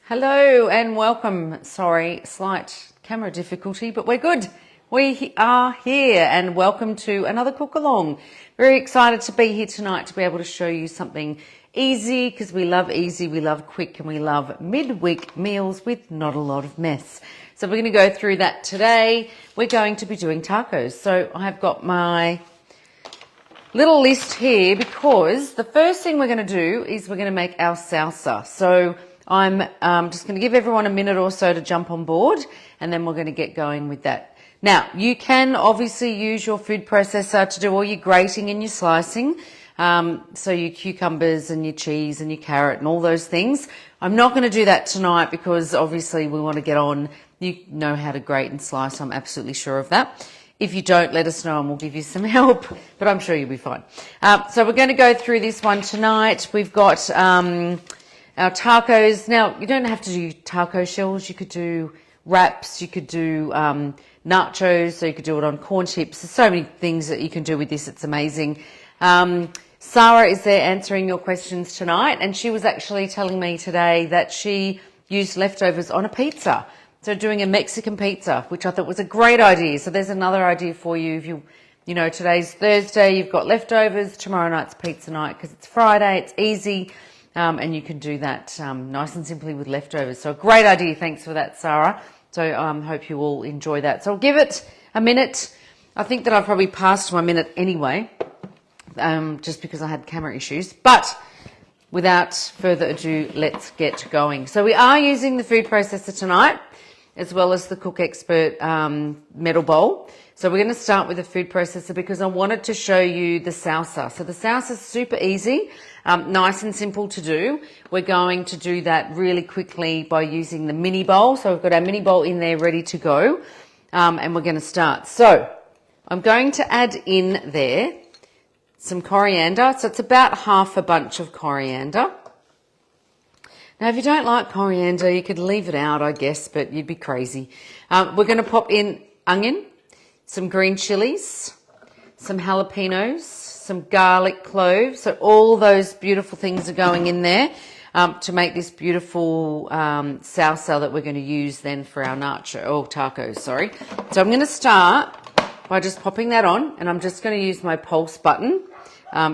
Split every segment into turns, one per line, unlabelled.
Hello and welcome. Sorry, slight camera difficulty, but we're good. We are here and welcome to another Cookalong. Very excited to be here tonight to be able to show you something easy because we love easy, we love quick, and we love midweek meals with not a lot of mess. So we're going to go through that today. We're going to be doing tacos. So I've got my little list here because the first thing we're going to do is we're going to make our salsa. So I'm just going to give everyone a minute or so to jump on board and then we're going to get going with that. Now, you can obviously use your food processor to do all your grating and your slicing. So your cucumbers and your cheese and your carrot and all those things. I'm not going to do that tonight because obviously we want to get on. You know how to grate and slice. I'm absolutely sure of that. If you don't, let us know and we'll give you some help, but I'm sure you'll be fine. So we're going to go through this one tonight. We've got our tacos. Now, you don't have to do taco shells. You could do wraps. You could do nachos. So you could do it on corn chips. There's so many things that you can do with this. It's amazing. Sarah is there answering your questions tonight, and she was actually telling me today that she used leftovers on a pizza. So doing a Mexican pizza, which I thought was a great idea. So there's another idea for you. If you know, today's Thursday, you've got leftovers. Tomorrow night's pizza night because it's Friday. It's easy. And you can do that nice and simply with leftovers. So a great idea. Thanks for that, Sarah. So hope you all enjoy that. So I'll give it a minute. I think that I've probably passed my minute anyway, just because I had camera issues. But without further ado, let's get going. So we are using the food processor tonight, as well as the Cook Expert metal bowl. So we're going to start with the food processor because I wanted to show you the salsa. So the salsa is super easy, nice and simple to do. We're going to do that really quickly by using the mini bowl. So we've got our mini bowl in there ready to go, and we're going to start. So I'm going to add in there some coriander. So it's about half a bunch of coriander. Now, if you don't like coriander, you could leave it out, I guess, but you'd be crazy. We're going to pop in onion, some green chilies, some jalapenos, some garlic cloves. So all those beautiful things are going in there to make this beautiful salsa that we're going to use then for our tacos, sorry. So I'm going to start by just popping that on, and I'm just going to use my pulse button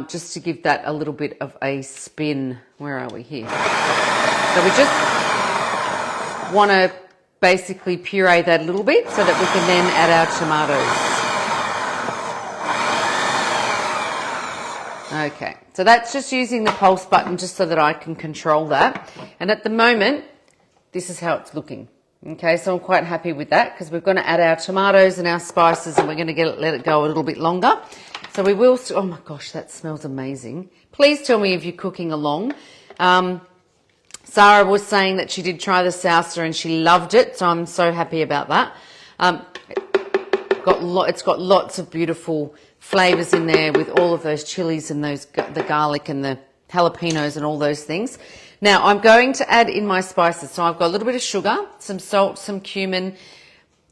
just to give that a little bit of a spin. Where are we here? So we just want to basically puree that a little bit so that we can then add our tomatoes. Okay, so that's just using the pulse button just so that I can control that. And at the moment, this is how it's looking. Okay, so I'm quite happy with that because we're going to add our tomatoes and our spices and we're going to let it go a little bit longer. So we will, oh my gosh, that smells amazing. Please tell me if you're cooking along. Sarah was saying that she did try the salsa and she loved it, so I'm so happy about that. It's got lots of beautiful flavours in there with all of those chilies and the garlic and the jalapenos and all those things. Now I'm going to add in my spices. So I've got a little bit of sugar, some salt, some cumin,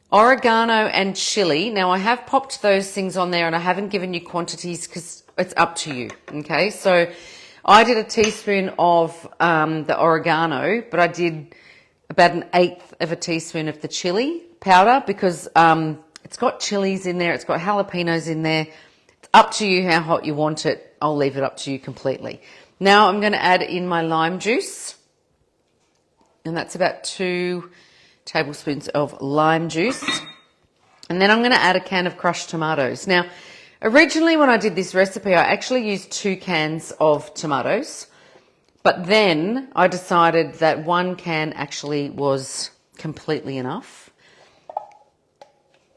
oregano and chili. Now I have popped those things on there and I haven't given you quantities because it's up to you. Okay, so I did a teaspoon of the oregano, but I did about 1/8 of a teaspoon of the chili powder because it's got chilies in there, it's got jalapenos in there. It's up to you how hot you want it. I'll leave it up to you completely. Now I'm going to add in my lime juice, and that's about 2 tablespoons of lime juice. And then I'm going to add a can of crushed tomatoes. Now, originally when I did this recipe, I actually used 2 cans of tomatoes, but then I decided that 1 can actually was completely enough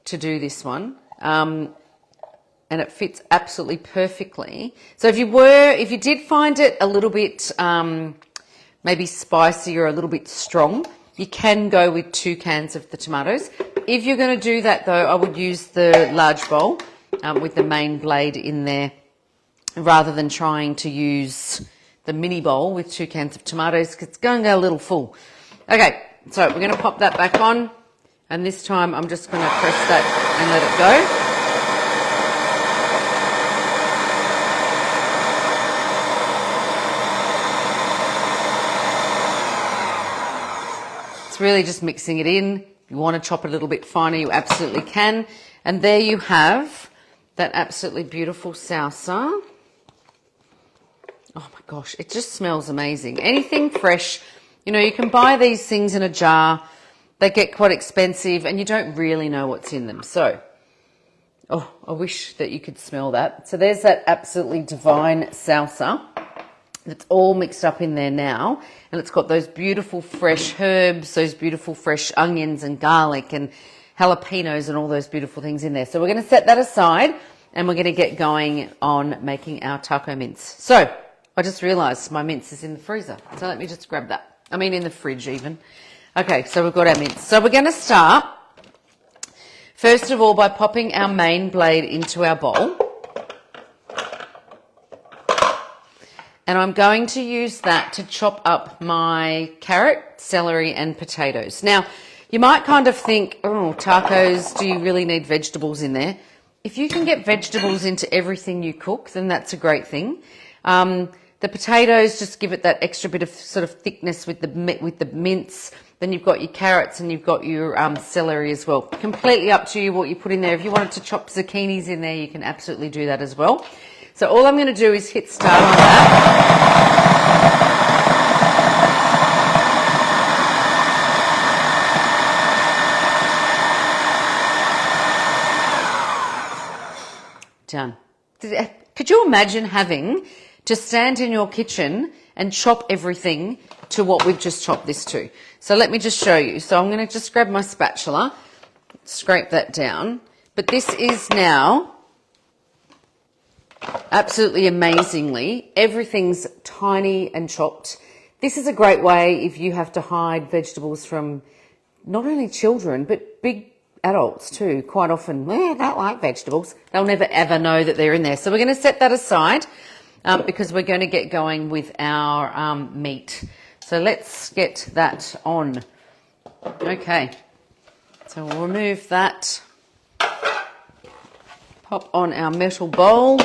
to do this one. And it fits absolutely perfectly. So if you did find it a little bit maybe spicy or a little bit strong, you can go with 2 cans of the tomatoes. If you're going to do that though, I would use the large bowl with the main blade in there rather than trying to use the mini bowl with 2 cans of tomatoes because it's going to go a little full. Okay, so we're going to pop that back on, and this time I'm just going to press that and let it go. really just mixing it in. If you want to chop it a little bit finer, you absolutely can. And there you have that absolutely beautiful salsa. Oh my gosh, it just smells amazing. Anything fresh, you know, you can buy these things in a jar. They get quite expensive and you don't really know what's in them. So, oh, I wish that you could smell that. So there's that absolutely divine salsa. It's all mixed up in there now, and it's got those beautiful fresh herbs, those beautiful fresh onions and garlic and jalapenos and all those beautiful things in there. So we're going to set that aside and we're going to get going on making our taco mince. So I just realized my mince is in the freezer. So let me just grab that. I mean, in the fridge even. Okay, so we've got our mince. So we're going to start, first of all, by popping our main blade into our bowl. And I'm going to use that to chop up my carrot, celery, and potatoes. Now, you might kind of think, oh, tacos, do you really need vegetables in there? If you can get vegetables into everything you cook, then that's a great thing. The potatoes just give it that extra bit of sort of thickness with the mince. Then you've got your carrots and you've got your celery as well. Completely up to you what you put in there. If you wanted to chop zucchinis in there, you can absolutely do that as well. So all I'm going to do is hit start on that. Done. Could you imagine having to stand in your kitchen and chop everything to what we've just chopped this to? So let me just show you. So I'm going to just grab my spatula, scrape that down. But this is now, absolutely amazingly, everything's tiny and chopped. This is a great way if you have to hide vegetables from not only children, but big adults too. Quite often, they don't like vegetables. They'll never ever know that they're in there. So we're going to set that aside because we're going to get going with our meat. So let's get that on. Okay, so we'll remove that. Pop on our metal bowl.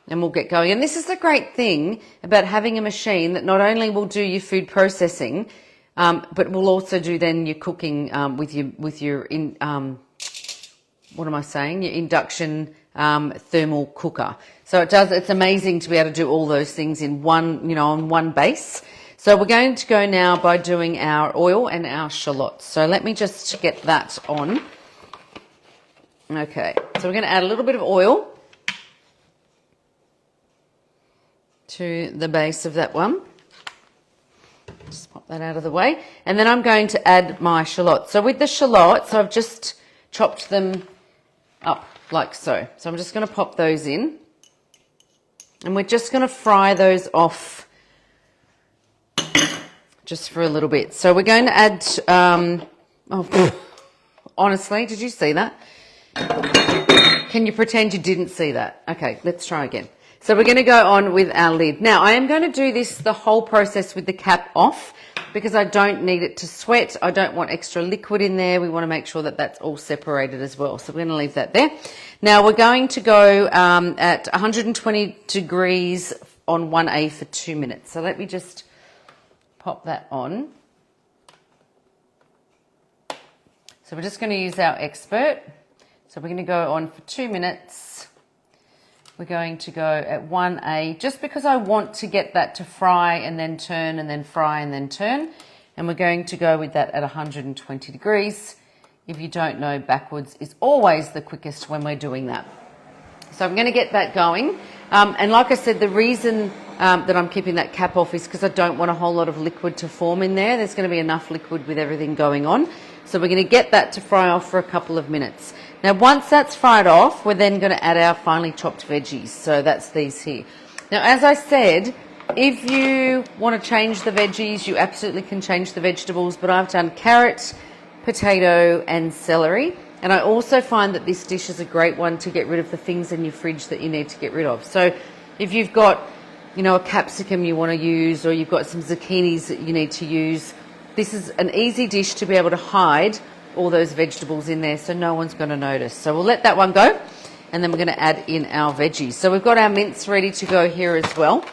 And we'll get going. And this is the great thing about having a machine that not only will do your food processing, but will also do then your cooking with your your induction thermal cooker. So it's amazing to be able to do all those things in one, on one base. So we're going to go now by doing our oil and our shallots. So let me just get that on. Okay, so we're going to add a little bit of oil to the base of that one. Just pop that out of the way. And then I'm going to add my shallots. So with the shallots, I've just chopped them up like so. So I'm just going to pop those in. And we're just going to fry those off just for a little bit. So we're going to add, honestly, did you see that? Can you pretend you didn't see that? Okay, let's try again. So we're going to go on with our lid. Now, I am going to do the whole process with the cap off because I don't need it to sweat. I don't want extra liquid in there. We want to make sure that that's all separated as well. So we're going to leave that there. Now, we're going to go at 120 degrees on 1A for 2 minutes. So let me just pop that on. So we're just going to use our expert. So we're going to go on for 2 minutes. We're going to go at 1A just because I want to get that to fry and then turn and then fry and then turn. And we're going to go with that at 120 degrees. If you don't know, backwards is always the quickest when we're doing that. So I'm going to get that going. And like I said, the reason that I'm keeping that cap off is because I don't want a whole lot of liquid to form in there. There's going to be enough liquid with everything going on. So we're going to get that to fry off for a couple of minutes. Now, once that's fried off, we're then going to add our finely chopped veggies. So that's these here. Now, as I said, if you want to change the veggies, you absolutely can change the vegetables. But I've done carrot, potato, and celery. And I also find that this dish is a great one to get rid of the things in your fridge that you need to get rid of. So if you've got, a capsicum you want to use, or you've got some zucchinis that you need to use, this is an easy dish to be able to hide all those vegetables in there so no one's going to notice. So we'll let that one go, and then we're going to add in our veggies. So we've got our mince ready to go here as well.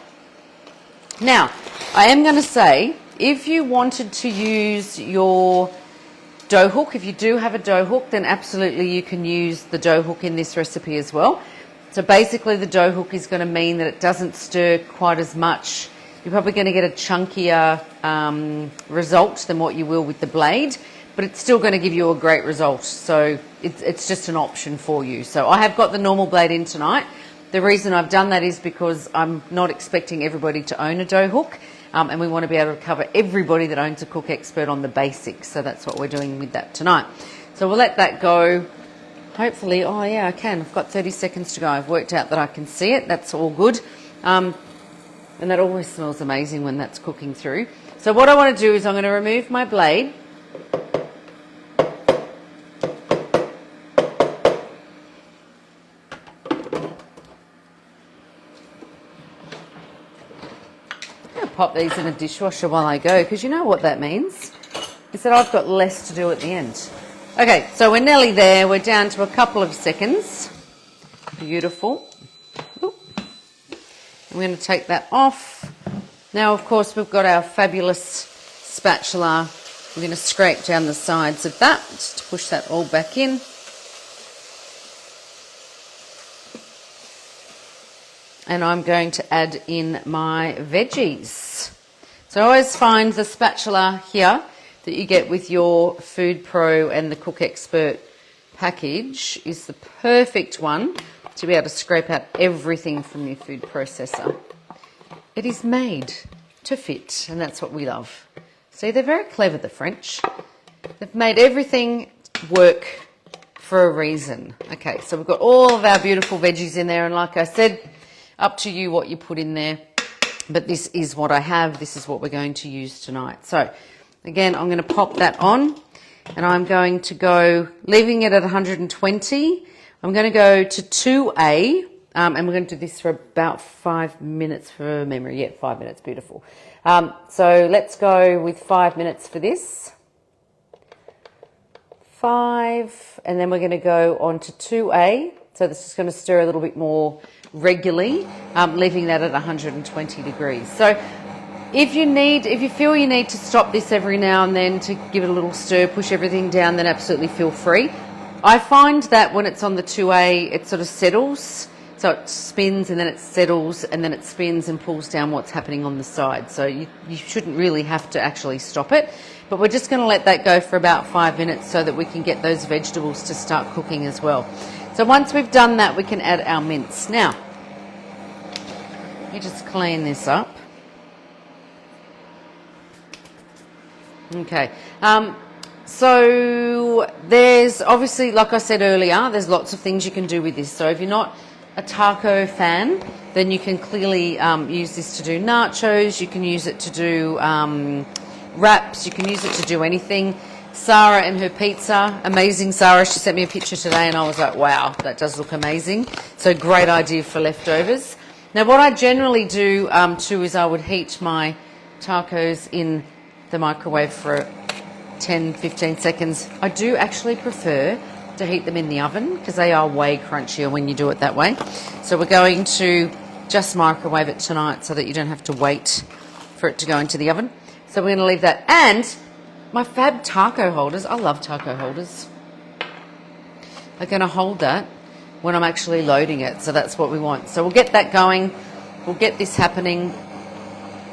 Now, I am going to say If you wanted to use your dough hook, if you do have a dough hook, then absolutely you can use the dough hook in this recipe as well. So basically the dough hook is going to mean that it doesn't stir quite as much. You're probably going to get a chunkier result than what you will with the blade, but it's still going to give you a great result. So it's just an option for you. So I have got the normal blade in tonight. The reason I've done that is because I'm not expecting everybody to own a dough hook, and we want to be able to cover everybody that owns a Cook Expert on the basics. So that's what we're doing with that tonight. So we'll let that go. Hopefully, oh yeah, I can. I've got 30 seconds to go. I've worked out that I can see it. That's all good. And that always smells amazing when that's cooking through. So what I want to do is I'm going to remove my blade. I'm going to pop these in a dishwasher while I go, because you know what that means? Is that I've got less to do at the end. Okay, so we're nearly there. We're down to a couple of seconds. Beautiful. Ooh. I'm going to take that off. Now, of course, we've got our fabulous spatula. We're going to scrape down the sides of that just to push that all back in. And I'm going to add in my veggies. So I always find the spatula here that you get with your Food Pro and the Cook Expert package is the perfect one to be able to scrape out everything from your food processor. It is made to fit, and that's what we love. See, they're very clever, the French. They've made everything work for a reason. Okay, so we've got all of our beautiful veggies in there, and like I said, up to you what you put in there. But this is what I have. This is what we're going to use tonight. So again, I'm going to pop that on, and I'm going to go, leaving it at 120. I'm going to go to 2A, and we're going to do this for about 5 minutes for memory. Yeah, 5 minutes, beautiful. So let's go with 5 minutes for this. 5, and then we're going to go on to 2A. So this is going to stir a little bit more regularly, leaving that at 120 degrees. So if you feel you need to stop this every now and then to give it a little stir, push everything down, then absolutely feel free. I find that when it's on the 2A, it sort of settles. So it spins and then it settles and then it spins and pulls down what's happening on the side. So you shouldn't really have to actually stop it. But we're just going to let that go for about 5 minutes so that we can get those vegetables to start cooking as well. So once we've done that, we can add our mince. Now, let me just clean this up. Okay, so there's obviously, like I said earlier, there's lots of things you can do with this. So if you're not a taco fan, then you can clearly use this to do nachos, you can use it to do wraps, you can use it to do anything. Sarah and her pizza, amazing Sarah, she sent me a picture today and I was like, wow, that does look amazing. So great idea for leftovers. Now what I generally do too is I would heat my tacos in the microwave for 10-15 seconds. I do actually prefer to heat them in the oven because they are way crunchier when you do it that way. So we're going to just microwave it tonight so that you don't have to wait for it to go into the oven. So we're going to leave that. And my fab taco holders, I love taco holders. They're going to hold that when I'm actually loading it. So that's what we want. So we'll get that going. We'll get this happening.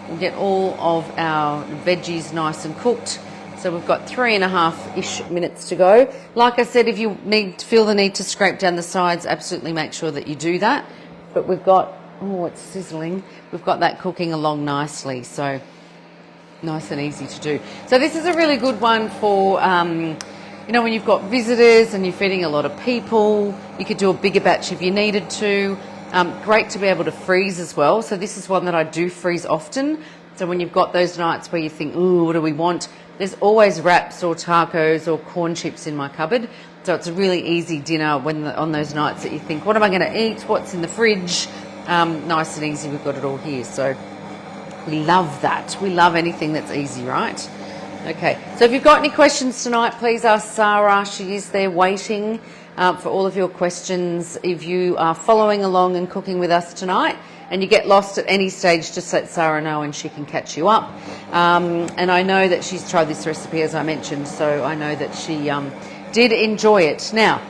We'll get all of our veggies nice and cooked. So we've got 3.5-ish minutes to go. Like I said, if you feel the need to scrape down the sides, absolutely make sure that you do that. But we've got, oh, it's sizzling. We've got that cooking along nicely. So nice and easy to do. So this is a really good one for, you know, when you've got visitors and you're feeding a lot of people. You could do a bigger batch if you needed to. Great to be able to freeze as well. So this is one that I do freeze often. So when you've got those nights where you think, ooh, what do we want? There's always wraps or tacos or corn chips in my cupboard. So it's a really easy dinner on those nights that you think, what am I going to eat? What's in the fridge? Nice and easy. We've got it all here. So we love that. We love anything that's easy, right? Okay. So if you've got any questions tonight, please ask Sarah. She is there waiting for all of your questions. If you are following along and cooking with us tonight, and you get lost at any stage, just let Sarah know and she can catch you up. And I know that she's tried this recipe, as I mentioned, so I know that she did enjoy it. Now,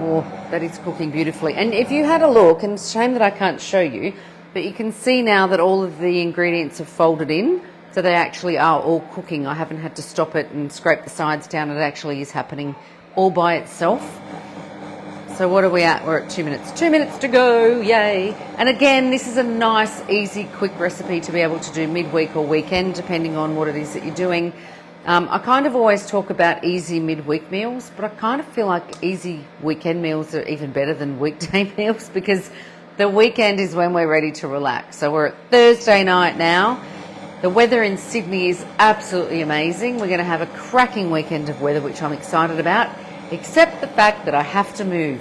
oh, that is cooking beautifully. And if you had a look, and it's a shame that I can't show you, but you can see now that all of the ingredients have folded in, so they actually are all cooking. I haven't had to stop it and scrape the sides down. It actually is happening all by itself. So what are we at? We're at 2 minutes. 2 minutes to go, yay. And again, this is a nice, easy, quick recipe to be able to do midweek or weekend, depending on what it is that you're doing. I kind of always talk about easy midweek meals, but I kind of feel like easy weekend meals are even better than weekday meals, because the weekend is when we're ready to relax. So we're at Thursday night now. The weather in Sydney is absolutely amazing. We're going to have a cracking weekend of weather, which I'm excited about, except the fact that I have to move.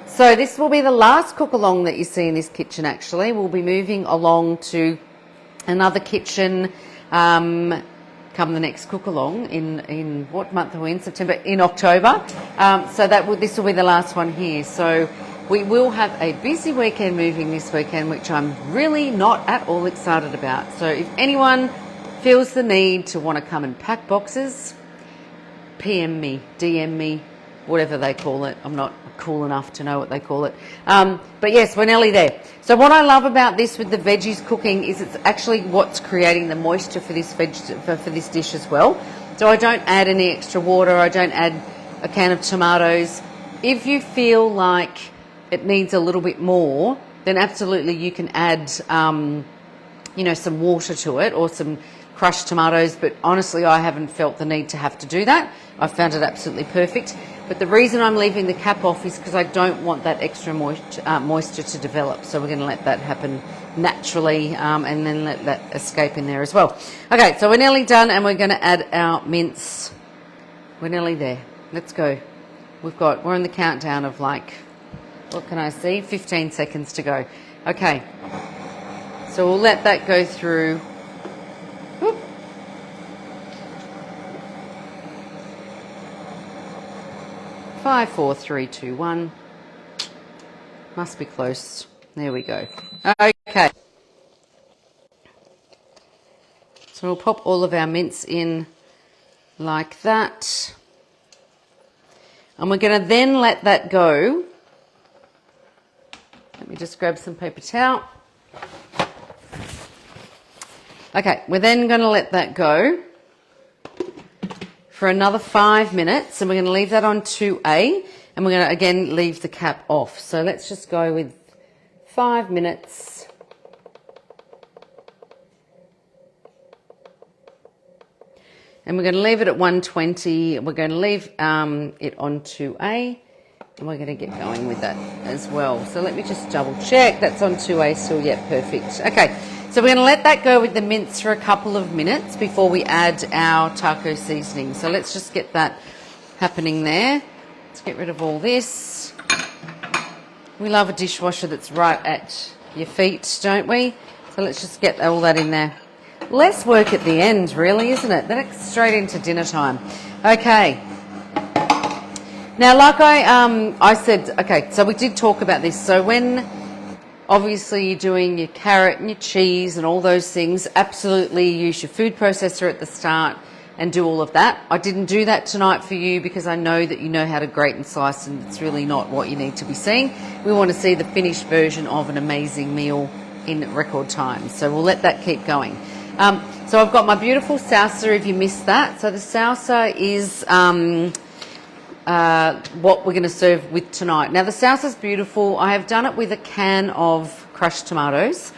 So this will be the last cook-along that you see in this kitchen, actually. We'll be moving along to another kitchen come the next cook-along in what month are we in? September? In October. So this will be the last one here. So we will have a busy weekend moving this weekend, which I'm really not at all excited about. So if anyone feels the need to want to come and pack boxes, PM me, DM me, whatever they call it. I'm not cool enough to know what they call it. But yes, we're nearly there. So what I love about this with the veggies cooking is it's actually what's creating the moisture for this for this dish as well. So I don't add any extra water. I don't add a can of tomatoes. If you feel like it needs a little bit more, then absolutely you can add, you know, some water to it or some crushed tomatoes. But honestly, I haven't felt the need to have to do that. I found it absolutely perfect. But the reason I'm leaving the cap off is because I don't want that extra moisture to develop. So we're going to let that happen naturally and then let that escape in there as well. Okay, so we're nearly done and we're going to add our mince. We're nearly there. Let's go. We're in the countdown of like, what can I see? 15 seconds to go. Okay. So we'll let that go through. Whoop. 5, 4, 3, 2, 1. Must be close. There we go. Okay. So we'll pop all of our mince in like that. And we're going to then let that go. Let me just grab some paper towel. Okay, we're then going to let that go for another 5 minutes, and we're going to leave that on 2A, and we're going to again leave the cap off. So let's just go with 5 minutes. And we're going to leave it at 120. We're going to leave it on 2A. And we're going to get going with that as well. So let me just double check. That's on 2A still. Yeah, perfect. Okay, so we're going to let that go with the mince for a couple of minutes before we add our taco seasoning. So let's just get that happening there. Let's get rid of all this. We love a dishwasher that's right at your feet, don't we? So let's just get all that in there. Less work at the end, really, isn't it? That's straight into dinner time. Okay. Now, like I said, okay, so we did talk about this. So when obviously you're doing your carrot and your cheese and all those things, absolutely use your food processor at the start and do all of that. I didn't do that tonight for you because I know that you know how to grate and slice, and it's really not what you need to be seeing. We want to see the finished version of an amazing meal in record time. So we'll let that keep going. So I've got my beautiful salsa, if you missed that. So the salsa is what we're going to serve with tonight. Now the salsa is beautiful. I have done it with a can of crushed tomatoes.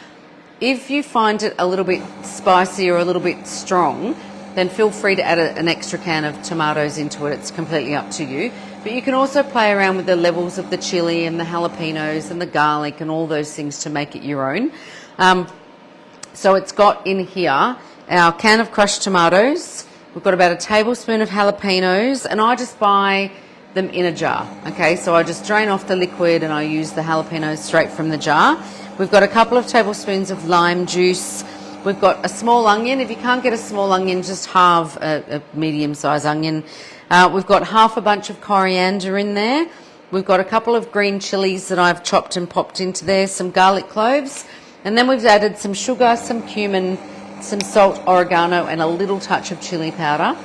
If you find it a little bit spicy or a little bit strong, then feel free to add an extra can of tomatoes into it. It's completely up to you. But you can also play around with the levels of the chili and the jalapenos and the garlic and all those things to make it your own. So it's got in here our can of crushed tomatoes. We've got about a tablespoon of jalapenos, and I just buy them in a jar. Okay, so I just drain off the liquid and I use the jalapenos straight from the jar. We've got a couple of tablespoons of lime juice. We've got a small onion. If you can't get a small onion, just halve a medium-sized onion. We've got half a bunch of coriander in there. We've got a couple of green chilies that I've chopped and popped into there, some garlic cloves, and then we've added some sugar, some cumin, some salt, oregano, and a little touch of chili powder.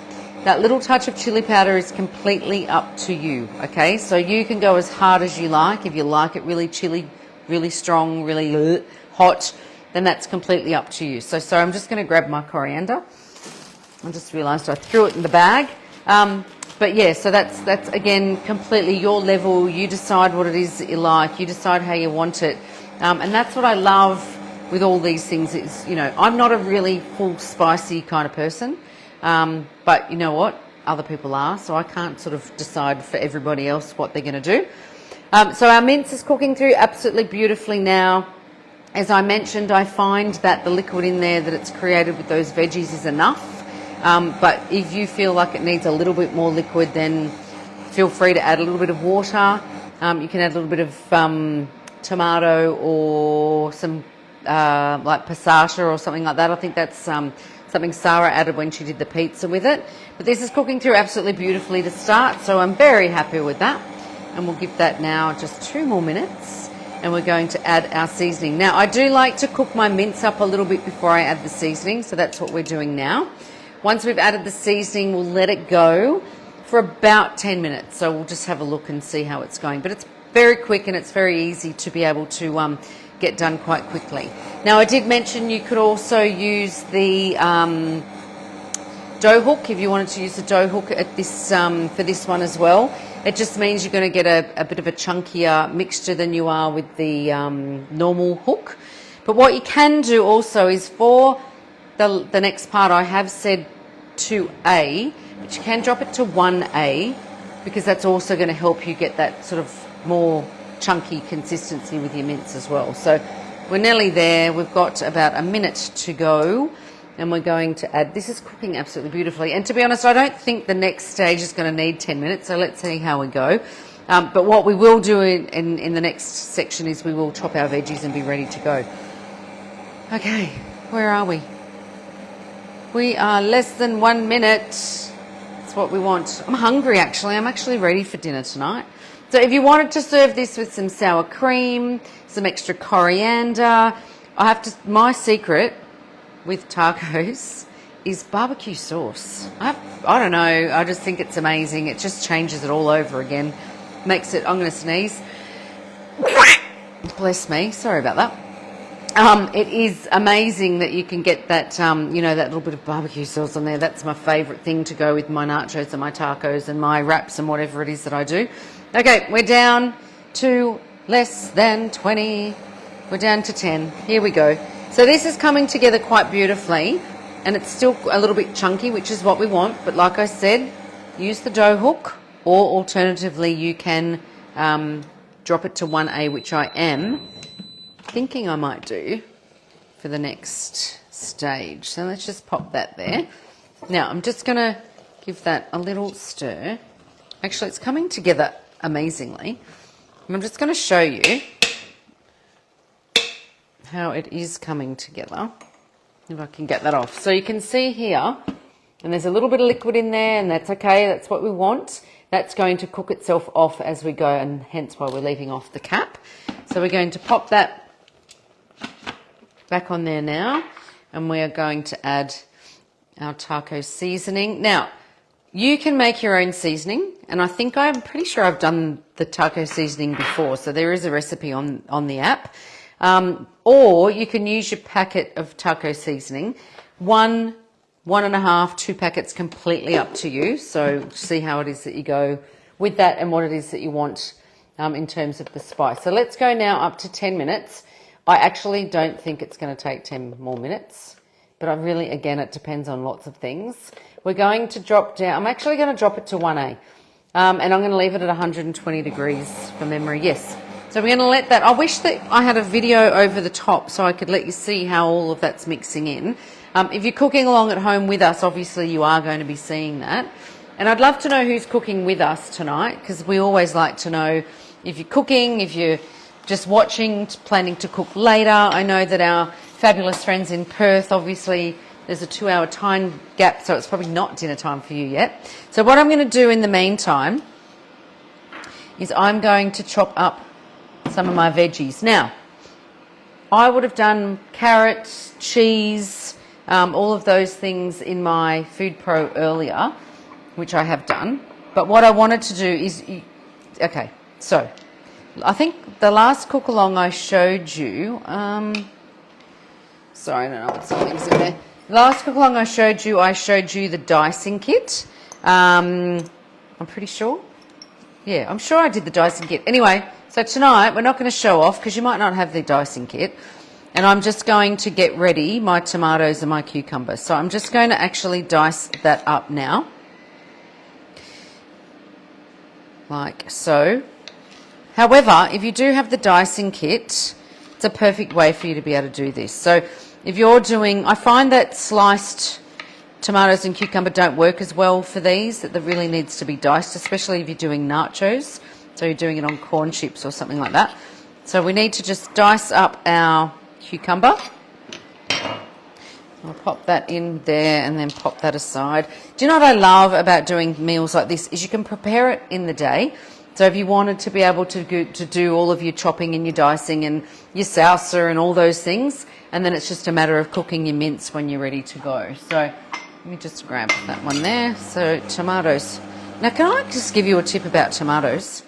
That little touch of chili powder is completely up to you, okay? So you can go as hard as you like. If you like it really chili, really strong, really hot, then that's completely up to you. So I'm just going to grab my coriander. I just realised I threw it in the bag. But yeah, so that's again completely your level. You decide what it is that you like. You decide how you want it. And that's what I love with all these things is, you know, I'm not a really full spicy kind of person. But you know what? Other people are. So I can't sort of decide for everybody else what they're going to do. So our mince is cooking through absolutely beautifully now. As I mentioned, I find that the liquid in there that it's created with those veggies is enough. But if you feel like it needs a little bit more liquid, then feel free to add a little bit of water. You can add a little bit of tomato or some like passata or something like that. I think that's something Sarah added when she did the pizza with it. But this is cooking through absolutely beautifully to start, so I'm very happy with that. And we'll give that now just 2 more minutes. And we're going to add our seasoning. Now, I do like to cook my mince up a little bit before I add the seasoning, so that's what we're doing now. Once we've added the seasoning, we'll let it go for about 10 minutes. So we'll just have a look and see how it's going. But it's very quick and it's very easy to be able to get done quite quickly. Now, I did mention you could also use the dough hook if you wanted to use the dough hook at this for this one as well. It just means you're going to get a bit of a chunkier mixture than you are with the normal hook. But what you can do also is for the next part, I have said 2A, but you can drop it to 1A because that's also going to help you get that sort of more chunky consistency with your mince as well. So we're nearly there. We've got about a minute to go and we're going to add, this is cooking absolutely beautifully. And to be honest, I don't think the next stage is going to need 10 minutes, so let's see how we go. But what we will do in the next section is we will chop our veggies and be ready to go. Okay, where are we? We are less than 1 minute. That's what we want. I'm hungry actually. I'm actually ready for dinner tonight. So if you wanted to serve this with some sour cream, some extra coriander, my secret with tacos is barbecue sauce. I don't know. I just think it's amazing. It just changes it all over again. Makes it, I'm going to sneeze. Bless me. Sorry about that. It is amazing that you can get that, you know, that little bit of barbecue sauce on there. That's my favourite thing to go with my nachos and my tacos and my wraps and whatever it is that I do. Okay, we're down to less than 20. We're down to 10. Here we go. So this is coming together quite beautifully and it's still a little bit chunky, which is what we want. But like I said, use the dough hook or alternatively you can drop it to 1A, which I am thinking I might do for the next stage. So let's just pop that there. Now I'm just going to give that a little stir. Actually, it's coming together amazingly. I'm just going to show you how it is coming together, if I can get that off. So you can see here, and there's a little bit of liquid in there, and that's okay, that's what we want. That's going to cook itself off as we go, and hence why we're leaving off the cap. So we're going to pop that back on there now, and we are going to add our taco seasoning. Now, you can make your own seasoning, and I think I'm pretty sure I've done the taco seasoning before, so there is a recipe on the app. Or you can use your packet of taco seasoning. 1, 1.5, 2 packets, completely up to you. So see how it is that you go with that and what it is that you want in terms of the spice. So let's go now up to 10 minutes. I actually don't think it's going to take 10 more minutes, but I really, again, it depends on lots of things. We're going to drop down. I'm actually going to drop it to 1A, and I'm going to leave it at 120 degrees from memory. Yes. So we're going to let that, I wish that I had a video over the top so I could let you see how all of that's mixing in. If you're cooking along at home with us, obviously you are going to be seeing that. And I'd love to know who's cooking with us tonight, because we always like to know if you're cooking, if you're just watching, planning to cook later. I know that our fabulous friends in Perth, obviously there's a 2-hour time gap, so it's probably not dinner time for you yet. So what I'm going to do in the meantime is I'm going to chop up some of my veggies. Now, I would have done carrots, cheese, all of those things in my Food Pro earlier, which I have done. But what I wanted to do is, okay, so I think the last cook-along I showed you, sorry, I don't know what something's in there. Last cook-along I showed you the dicing kit. I'm pretty sure. Yeah, I'm sure I did the dicing kit. Anyway, so tonight we're not going to show off because you might not have the dicing kit. And I'm just going to get ready my tomatoes and my cucumber. So I'm just going to actually dice that up now. Like so. However, if you do have the dicing kit, it's a perfect way for you to be able to do this. So if you're doing, I find that sliced tomatoes and cucumber don't work as well for these, that really needs to be diced, especially if you're doing nachos. So you're doing it on corn chips or something like that. So we need to just dice up our cucumber. I'll pop that in there and then pop that aside. Do you know what I love about doing meals like this is you can prepare it in the day. So if you wanted to be able to do all of your chopping and your dicing and your salsa and all those things, and then it's just a matter of cooking your mince when you're ready to go. So let me just grab that one there. So tomatoes. Now can I just give you a tip about tomatoes?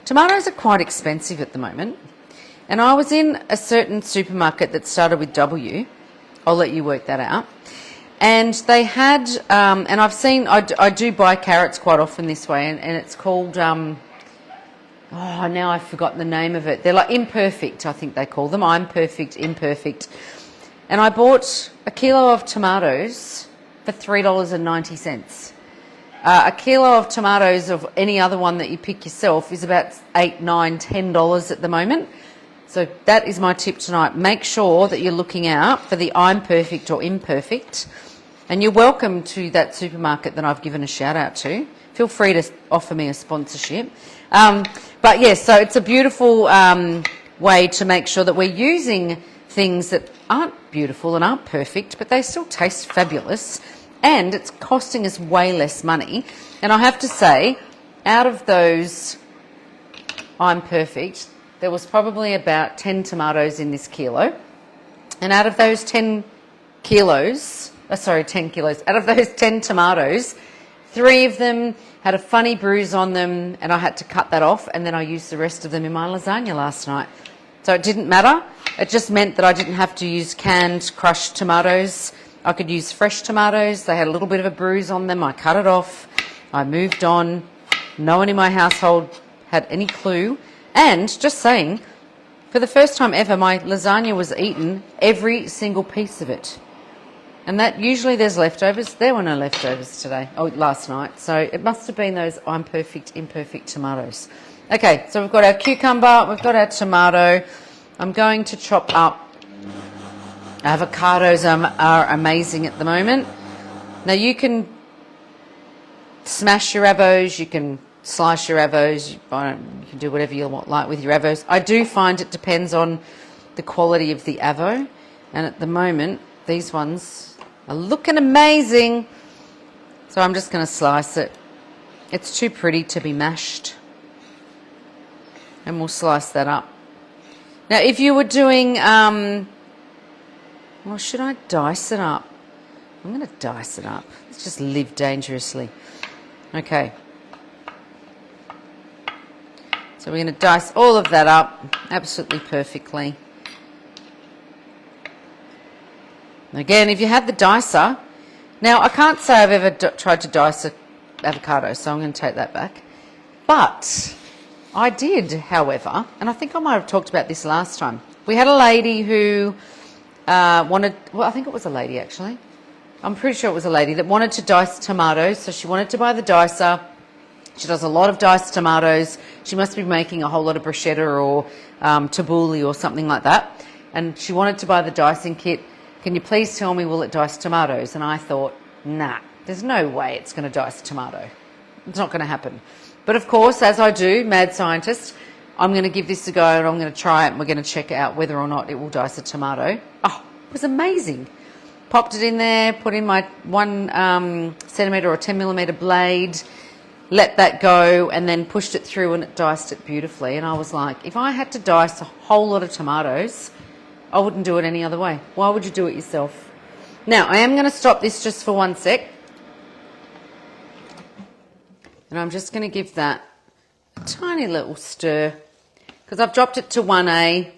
Tomatoes are quite expensive at the moment. And I was in a certain supermarket that started with W. I'll let you work that out. And they had, and I've seen, I do buy carrots quite often this way, and it's called, oh, now I've forgotten the name of it. They're like imperfect, I think they call them. I'm perfect, imperfect. And I bought a kilo of tomatoes for $3.90. A kilo of tomatoes of any other one that you pick yourself is about $8, $9, $10 at the moment. So that is my tip tonight. Make sure that you're looking out for the I'm perfect or imperfect. And you're welcome to that supermarket that I've given a shout out to. Feel free to offer me a sponsorship. But yes, so it's a beautiful way to make sure that we're using things that aren't beautiful and aren't perfect, but they still taste fabulous. And it's costing us way less money. And I have to say, out of those I'm perfect, there was probably about 10 tomatoes in this kilo. And out of those 10 kilos, out of those 10 tomatoes, 3 of them had a funny bruise on them and I had to cut that off, and then I used the rest of them in my lasagna last night. So it didn't matter. It just meant that I didn't have to use canned crushed tomatoes. I could use fresh tomatoes. They had a little bit of a bruise on them. I cut it off. I moved on. No one in my household had any clue. And just saying, for the first time ever, my lasagna was eaten, every single piece of it. And that usually there's leftovers. There were no leftovers last night. So it must have been those I'm perfect, imperfect tomatoes. Okay, so we've got our cucumber, we've got our tomato. I'm going to chop up. Avocados are amazing at the moment. Now you can smash your avos, you can slice your avos, you can do whatever you like with your avos. I do find it depends on the quality of the avo, and at the moment these ones are looking amazing. So I'm just going to slice it. It's too pretty to be mashed. And we'll slice that up. Now if you were doing, well, should I dice it up? I'm going to dice it up. Let's just live dangerously. Okay. So we're going to dice all of that up absolutely perfectly. Again, if you had the dicer, now I can't say I've ever tried to dice an avocado, so I'm going to take that back. But I did, however, and I think I might have talked about this last time. We had a lady who wanted, well, I think it was a lady actually. I'm pretty sure it was a lady that wanted to dice tomatoes, so she wanted to buy the dicer. She does a lot of diced tomatoes. She must be making a whole lot of bruschetta or tabbouleh or something like that. And she wanted to buy the dicing kit. Can you please tell me, will it dice tomatoes? And I thought, nah, there's no way it's going to dice a tomato. It's not going to happen. But of course, as I do, mad scientist, I'm going to give this a go and I'm going to try it and we're going to check out whether or not it will dice a tomato. Oh, it was amazing. Popped it in there, put in my 1 centimetre or 10 millimetre blade, let that go, and then pushed it through and it diced it beautifully. And I was like, if I had to dice a whole lot of tomatoes, I wouldn't do it any other way. Why would you do it yourself? Now, I am going to stop this just for 1 sec. And I'm just going to give that a tiny little stir, because I've dropped it to 1A,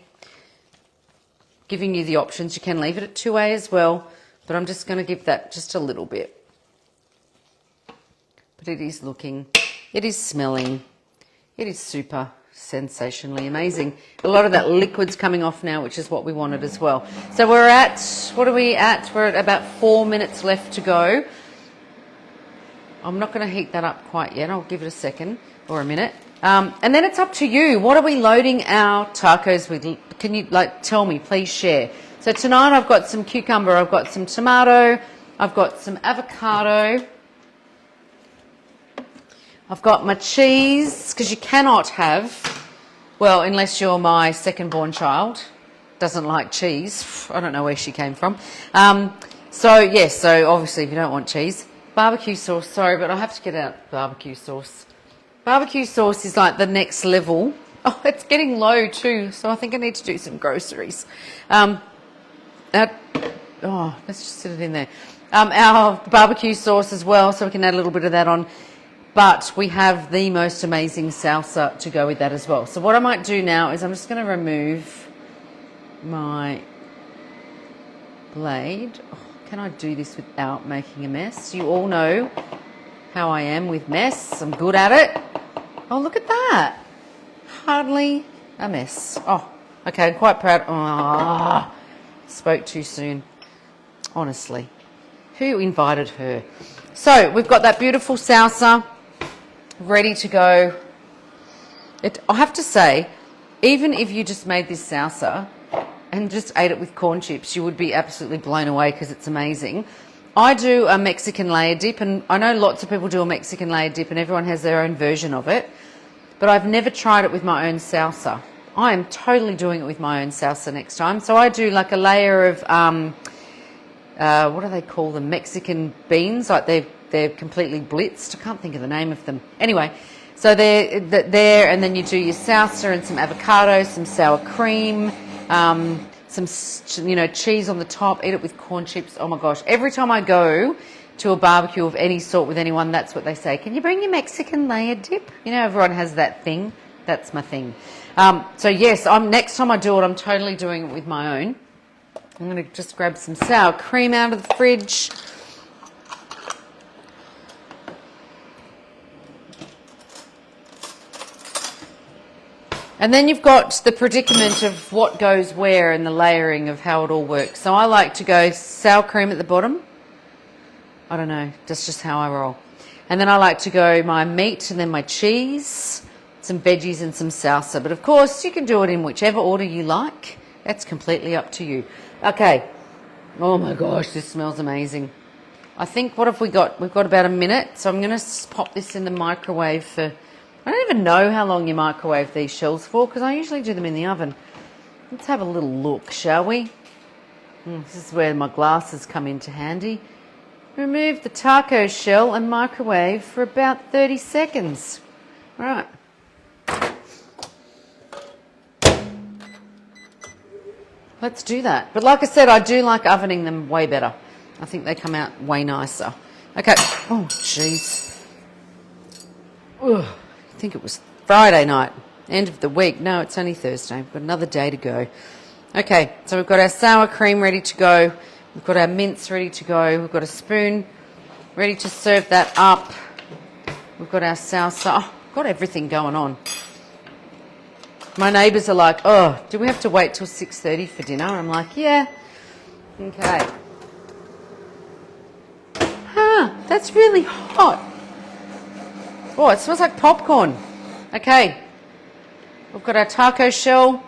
giving you the options. You can leave it at 2A as well, but I'm just going to give that just a little bit. But it is looking, it is smelling, it is super sensationally amazing. A lot of that liquid's coming off now, which is what we wanted as well. So we're at, what are we at? We're at about 4 minutes left to go. I'm not going to heat that up quite yet. I'll give it a second or a minute. And then it's up to you. What are we loading our tacos with? Can you tell me, please share. So tonight I've got some cucumber, I've got some tomato, I've got some avocado, I've got my cheese, because you cannot have, well, unless you're my second born child, doesn't like cheese. I don't know where she came from. So yes, so obviously if you don't want cheese, barbecue sauce, sorry, but I have to get out barbecue sauce. Barbecue sauce is like the next level. Oh, it's getting low too, so I think I need to do some groceries. Let's just sit it in there. Our barbecue sauce as well, so we can add a little bit of that on. But we have the most amazing salsa to go with that as well. So what I might do now is I'm just going to remove my blade. Oh, can I do this without making a mess? You all know how I am with mess. I'm good at it. Oh, look at that. Hardly a mess. Oh, okay, I'm quite proud. Oh, spoke too soon. Honestly. Who invited her? So we've got that beautiful salsa ready to go. I have to say, even if you just made this salsa and just ate it with corn chips, you would be absolutely blown away because it's amazing. I do a Mexican layer dip, and I know lots of people do a Mexican layer dip and everyone has their own version of it, but I've never tried it with my own salsa. I am totally doing it with my own salsa next time. So I do like a layer of, what do they call them? Mexican beans, like they're completely blitzed. I can't think of the name of them. Anyway, so they're there, and then you do your salsa and some avocado, some sour cream, some cheese on the top. Eat it with corn chips. Oh my gosh! Every time I go to a barbecue of any sort with anyone, that's what they say. Can you bring your Mexican layer dip? You know, everyone has that thing. That's my thing. So yes, next time I do it, I'm totally doing it with my own. I'm going to just grab some sour cream out of the fridge. And then you've got the predicament of what goes where and the layering of how it all works. So I like to go sour cream at the bottom. I don't know, that's just how I roll. And then I like to go my meat and then my cheese, some veggies and some salsa. But of course, you can do it in whichever order you like. That's completely up to you. Okay. Oh my gosh, this smells amazing. I think, what have we got? We've got about a minute. So I'm going to pop this in the microwave for... I don't even know how long you microwave these shells for, because I usually do them in the oven. Let's have a little look, shall we? This is where my glasses come into handy. Remove the taco shell and microwave for about 30 seconds. All right. Let's do that. But like I said, I do like ovening them way better. I think they come out way nicer. Okay. Oh, jeez. I think it was Friday night, end of the week. No, it's only Thursday. We've got another day to go. Okay, so we've got our sour cream ready to go. We've got our mince ready to go. We've got a spoon ready to serve that up. We've got our salsa. Oh, we've got everything going on. My neighbours are like, oh, do we have to wait till 6:30 for dinner? I'm like, yeah. Okay. That's really hot. Oh, it smells like popcorn. Okay. We've got our taco shell.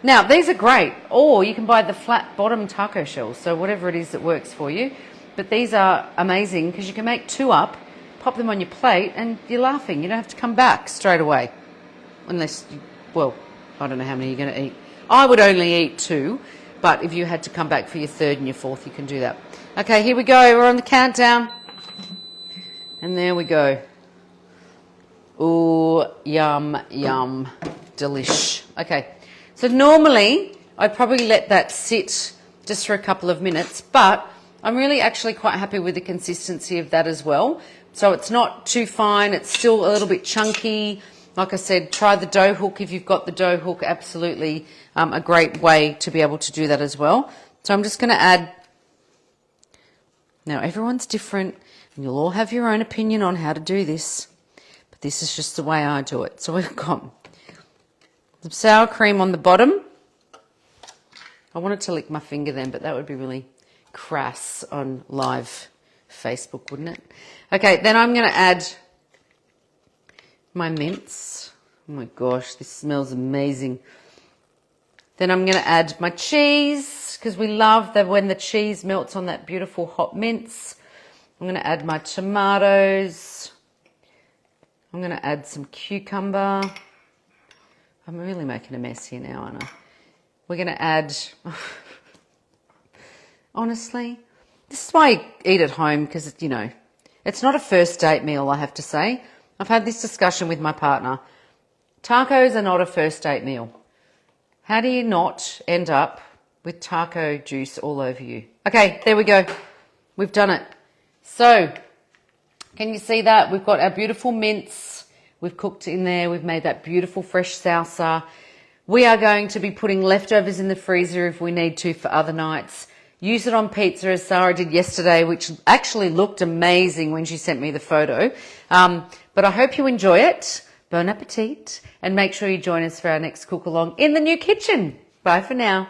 Now, these are great. Or you can buy the flat bottom taco shells, so whatever it is that works for you. But these are amazing because you can make 2 up, pop them on your plate, and you're laughing. You don't have to come back straight away. Unless, well, I don't know how many you're going to eat. I would only eat 2, but if you had to come back for your 3rd and your 4th, you can do that. Okay, here we go. We're on the countdown. And there we go. Ooh, yum, yum, delish. Okay, so normally I'd probably let that sit just for a couple of minutes, but I'm really actually quite happy with the consistency of that as well. So it's not too fine, it's still a little bit chunky. Like I said, try the dough hook if you've got the dough hook, absolutely a great way to be able to do that as well. So I'm just going to add, now everyone's different and you'll all have your own opinion on how to do this, but this is just the way I do it. So we've got some sour cream on the bottom. I wanted to lick my finger then, but that would be really crass on live Facebook, wouldn't it? Okay, then I'm going to add my mince. Oh my gosh, this smells amazing. Then I'm going to add my cheese, because we love that when the cheese melts on that beautiful hot mince. I'm going to add my tomatoes. I'm going to add some cucumber. I'm really making a mess here now, aren't I? We're going to add, honestly, this is why I eat at home, because, you know, it's not a first date meal, I have to say. I've had this discussion with my partner. Tacos are not a first date meal. How do you not end up with taco juice all over you? Okay, there we go. We've done it. So, can you see that? We've got our beautiful mince. We've cooked in there. We've made that beautiful fresh salsa. We are going to be putting leftovers in the freezer if we need to for other nights. Use it on pizza as Sarah did yesterday, which actually looked amazing when she sent me the photo. But I hope you enjoy it. Bon appetit. And make sure you join us for our next cook along in the new kitchen. Bye for now.